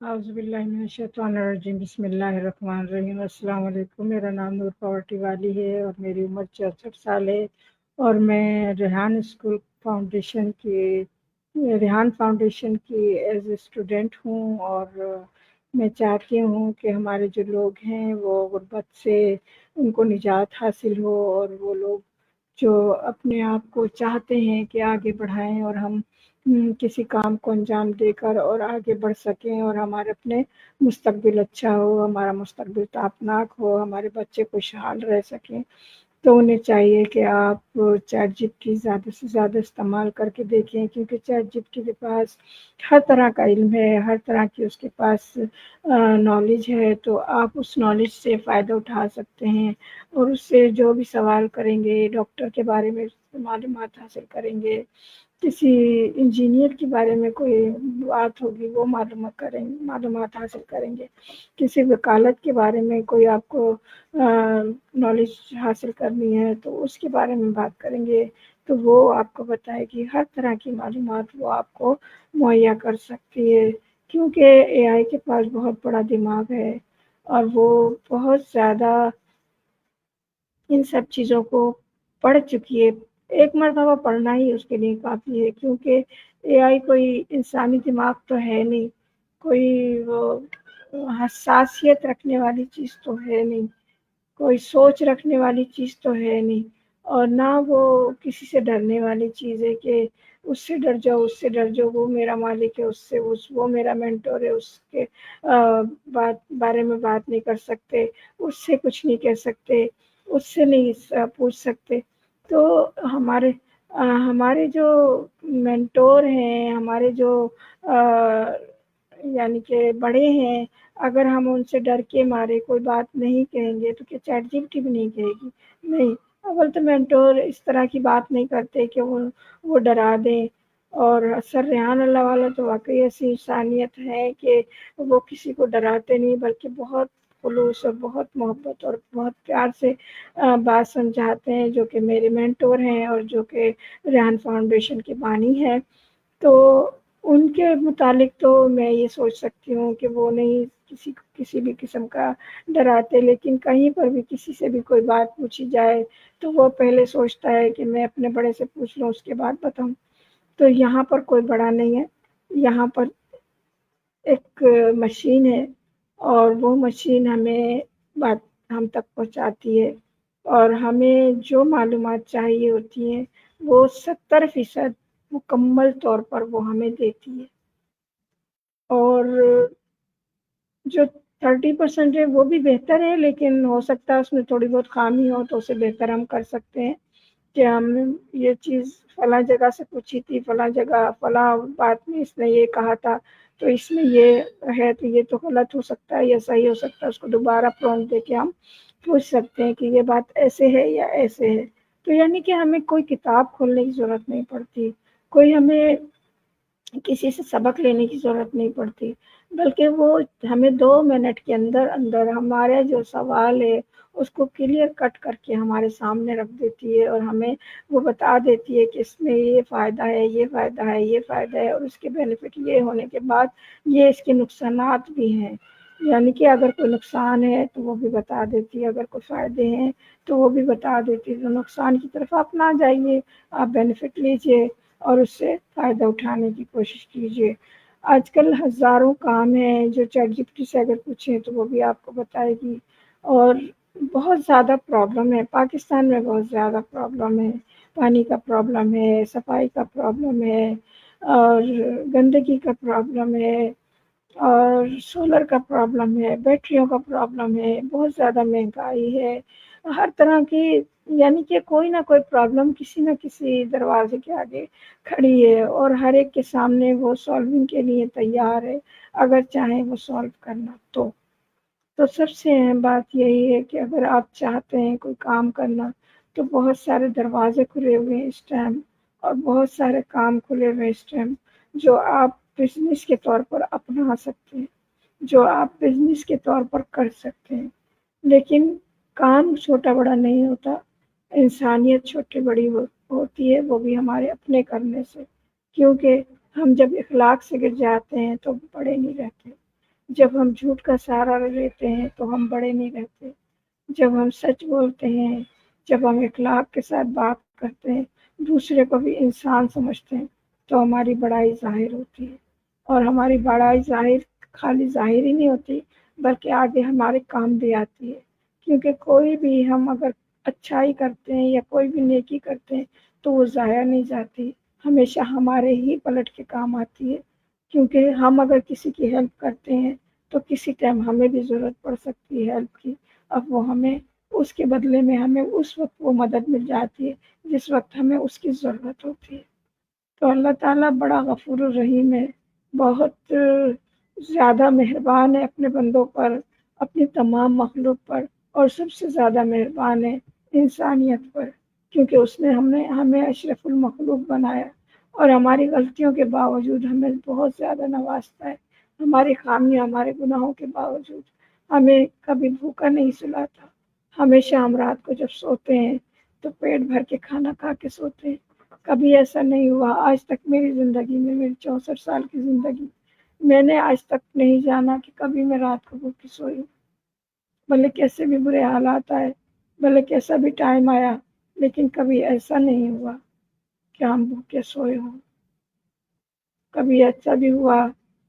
اعوذ باللہ من الشیطان الرجیم، بسم اللہ الرحمن الرحیم۔ السلام علیکم، میرا نام نور پاورٹی والی ہے اور میری عمر 64 سال ہے، اور میں ریحان فاؤنڈیشن کی ایز اے اسٹوڈنٹ ہوں، اور میں چاہتی ہوں کہ ہمارے جو لوگ ہیں وہ غربت سے ان کو نجات حاصل ہو، اور وہ لوگ جو اپنے آپ کو چاہتے ہیں کہ آگے بڑھائیں اور ہم کسی کام کو انجام دے کر اور آگے بڑھ سکیں، اور ہمارے اپنے مستقبل اچھا ہو، ہمارا مستقبل تابناک ہو، ہمارے بچے خوشحال رہ سکیں، تو انہیں چاہیے کہ آپ چیٹ جی پی ٹی زیادہ سے زیادہ استعمال کر کے دیکھیں، کیونکہ چیٹ جی پی ٹی کے پاس ہر طرح کا علم ہے، ہر طرح کی اس کے پاس نالج ہے، تو آپ اس نالج سے فائدہ اٹھا سکتے ہیں، اور اس سے جو بھی سوال کریں گے، ڈاکٹر کے بارے میں معلومات حاصل کریں گے، کسی انجینئر کے بارے میں کوئی بات ہوگی وہ معلومات حاصل کریں گے، کسی وکالت کے بارے میں کوئی آپ کو نالج حاصل کرنی ہے تو اس کے بارے میں بات کریں گے، تو وہ آپ کو بتائے گی، ہر طرح کی معلومات وہ آپ کو مہیا کر سکتی ہے، کیونکہ اے آئی کے پاس بہت بڑا دماغ ہے، اور وہ بہت زیادہ ان سب چیزوں کو پڑھ چکی ہے۔ ایک مرتبہ پڑھنا ہی اس کے لیے کافی ہے، کیونکہ اے آئی کوئی انسانی دماغ تو ہے نہیں، کوئی وہ حساسیت رکھنے والی چیز تو ہے نہیں، کوئی سوچ رکھنے والی چیز تو ہے نہیں، اور نہ وہ کسی سے ڈرنے والی چیز ہے کہ اس سے ڈر جاؤ، اس سے ڈر جاؤ، وہ میرا مالک ہے، وہ میرا مینٹور ہے، اس کے بارے میں بات نہیں کر سکتے، اس سے کچھ نہیں کہہ سکتے، اس سے نہیں پوچھ سکتے۔ تو ہمارے جو مینٹور ہیں، ہمارے جو یعنی کہ بڑے ہیں، اگر ہم ان سے ڈر کے مارے کوئی بات نہیں کہیں گے تو کیا چیٹ جی پی ٹی بھی نہیں کہے گی؟ نہیں، اول تو مینٹور اس طرح کی بات نہیں کرتے کہ وہ ڈرا دیں، اور سر ریحان اللہ والا تو واقعی ایسی انسانیت ہے کہ وہ کسی کو ڈراتے نہیں، بلکہ بہت خلوص اور بہت محبت اور بہت پیار سے بات سمجھاتے ہیں، جو کہ میرے مینٹور ہیں اور جو کہ ریحان فاؤنڈیشن کے بانی ہیں۔ تو ان کے متعلق تو میں یہ سوچ سکتی ہوں کہ وہ نہیں کسی بھی قسم کا ڈراتے، لیکن کہیں پر بھی کسی سے بھی کوئی بات پوچھی جائے تو وہ پہلے سوچتا ہے کہ میں اپنے بڑے سے پوچھ لوں، اس کے بعد بتاؤں۔ تو یہاں پر کوئی بڑا نہیں ہے، یہاں پر ایک مشین ہے، اور وہ مشین ہمیں بات ہم تک پہنچاتی ہے، اور ہمیں جو معلومات چاہیے ہوتی ہیں وہ 70% مکمل طور پر وہ ہمیں دیتی ہے، اور جو 30% ہے وہ بھی بہتر ہے، لیکن ہو سکتا ہے اس میں تھوڑی بہت خامی ہو تو اسے بہتر ہم کر سکتے ہیں، کہ ہم یہ چیز فلاں جگہ سے پوچھی تھی، فلاں جگہ فلاں بات میں اس نے یہ کہا تھا، تو اس میں یہ ہے تو یہ تو غلط ہو سکتا ہے یا صحیح ہو سکتا ہے، اس کو دوبارہ پرومپٹ دے کے ہم پوچھ سکتے ہیں کہ یہ بات ایسے ہے یا ایسے ہے۔ تو یعنی کہ ہمیں کوئی کتاب کھولنے کی ضرورت نہیں پڑتی، کوئی ہمیں کسی سے سبق لینے کی ضرورت نہیں پڑتی، بلکہ وہ ہمیں 2 منٹ کے اندر اندر ہمارے جو سوال ہے اس کو کلیئر کٹ کر کے ہمارے سامنے رکھ دیتی ہے، اور ہمیں وہ بتا دیتی ہے کہ اس میں یہ فائدہ ہے، یہ فائدہ ہے، یہ فائدہ ہے، اور اس کے بینیفٹ یہ ہونے کے بعد یہ اس کے نقصانات بھی ہیں، یعنی کہ اگر کوئی نقصان ہے تو وہ بھی بتا دیتی ہے، اگر کوئی فائدے ہیں تو وہ بھی بتا دیتی ہے، تو نقصان کی طرف آپ نہ جائیے، آپ بینیفٹ لیجئے اور اس سے فائدہ اٹھانے کی کوشش کیجیے۔ آج کل ہزاروں کام ہیں جو چیٹ جی پی ٹی سے اگر پوچھیں تو وہ بھی آپ کو بتائے گی، اور بہت زیادہ پرابلم ہے، پاکستان میں بہت زیادہ پرابلم ہے، پانی کا پرابلم ہے، صفائی کا پرابلم ہے، اور گندگی کا پرابلم ہے، اور سولر کا پرابلم ہے، بیٹریوں کا پرابلم ہے، بہت زیادہ مہنگائی ہے، ہر طرح کی، یعنی کہ کوئی نہ کوئی پرابلم کسی نہ کسی دروازے کے آگے کھڑی ہے، اور ہر ایک کے سامنے وہ سالونگ کے لیے تیار ہے، اگر چاہیں وہ سالو کرنا تو سب سے اہم بات یہی ہے کہ اگر آپ چاہتے ہیں کوئی کام کرنا تو بہت سارے دروازے کھلے ہوئے ہیں اس ٹائم، اور بہت سارے کام کھلے ہوئے ہیں اس ٹائم، جو آپ بزنس کے طور پر اپنا سکتے ہیں، جو آپ بزنس کے طور پر کر سکتے ہیں، لیکن کام چھوٹا بڑا نہیں ہوتا، انسانیت چھوٹی بڑی ہوتی ہے، وہ بھی ہمارے اپنے کرنے سے، کیونکہ ہم جب اخلاق سے گر جاتے ہیں تو بڑے نہیں رہتے، جب ہم جھوٹ کا سہارا لیتے ہیں تو ہم بڑے نہیں رہتے، جب ہم سچ بولتے ہیں، جب ہم اخلاق کے ساتھ بات کرتے ہیں، دوسرے کو بھی انسان سمجھتے ہیں، تو ہماری بڑائی ظاہر ہوتی ہے۔ اور ہماری بڑائی خالی ظاہر ہی نہیں ہوتی، بلکہ آگے ہمارے کام بھی آتی ہے، کیونکہ کوئی بھی ہم اگر اچھائی کرتے ہیں یا کوئی بھی نیکی کرتے ہیں تو وہ ضائع نہیں جاتی، ہمیشہ ہمارے ہی پلٹ کے کام آتی ہے، کیونکہ ہم اگر کسی کی ہیلپ کرتے ہیں تو کسی ٹائم ہمیں بھی ضرورت پڑ سکتی ہے ہیلپ کی، اب وہ ہمیں اس کے بدلے میں ہمیں اس وقت وہ مدد مل جاتی ہے جس وقت ہمیں اس کی ضرورت ہوتی ہے۔ تو اللہ تعالیٰ بڑا غفور الرحیم ہے، بہت زیادہ مہربان ہے اپنے بندوں پر، اپنی تمام مخلوق پر، اور سب سے زیادہ مہربان ہے انسانیت پر، کیونکہ اس نے ہمیں اشرف المخلوق بنایا، اور ہماری غلطیوں کے باوجود ہمیں بہت زیادہ نوازتا ہے، ہماری خامیاں، ہمارے گناہوں کے باوجود ہمیں کبھی بھوکا نہیں سلاتا، ہمیشہ ہم رات کو جب سوتے ہیں تو پیٹ بھر کے کھانا کھا کے سوتے ہیں، کبھی ایسا نہیں ہوا آج تک میری زندگی میں، میری 64 سال کی زندگی میں نے آج تک نہیں جانا کہ کبھی میں رات کو بھوکی سوئی ہوں، بھلے کیسے بھی برے حالات آئے، بھلے کیسا بھی ٹائم آیا، لیکن کبھی ایسا نہیں ہوا کہ ہم بھوکے سوئے ہوں۔ کبھی ایسا بھی ہوا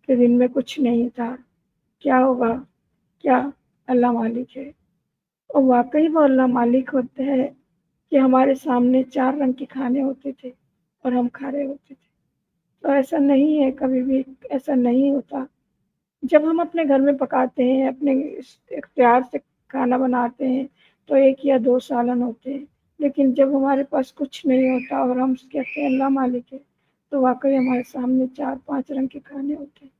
کہ دن میں کچھ نہیں تھا، کیا ہوگا؟ کیا؟ اللہ مالک ہے، اور واقعی وہ اللہ مالک ہوتے ہیں کہ ہمارے سامنے 4 رنگ کے کھانے ہوتے تھے اور ہم کھا رہے ہوتے تھے، تو ایسا نہیں ہے، کبھی بھی ایسا نہیں ہوتا۔ جب ہم اپنے گھر میں پکاتے ہیں، اپنے اختیار سے کھانا بناتے ہیں تو 1 یا 2 سالن ہوتے ہیں، لیکن جب ہمارے پاس کچھ نہیں ہوتا اور ہم کہتے ہیں اللہ مالک ہے، تو واقعی ہمارے سامنے 4-5 رنگ کے کھانے ہوتے ہیں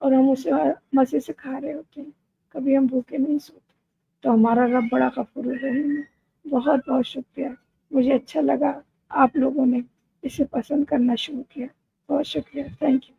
اور ہم اسے مزے سے کھا رہے ہوتے ہیں، کبھی ہم بھوکے نہیں سوتے۔ تو ہمارا رب بڑا غفور الرحیم ہے۔ بہت بہت شکریہ، مجھے اچھا لگا آپ لوگوں نے اسے پسند کرنا شروع کیا، بہت شکریہ، تھینک یو۔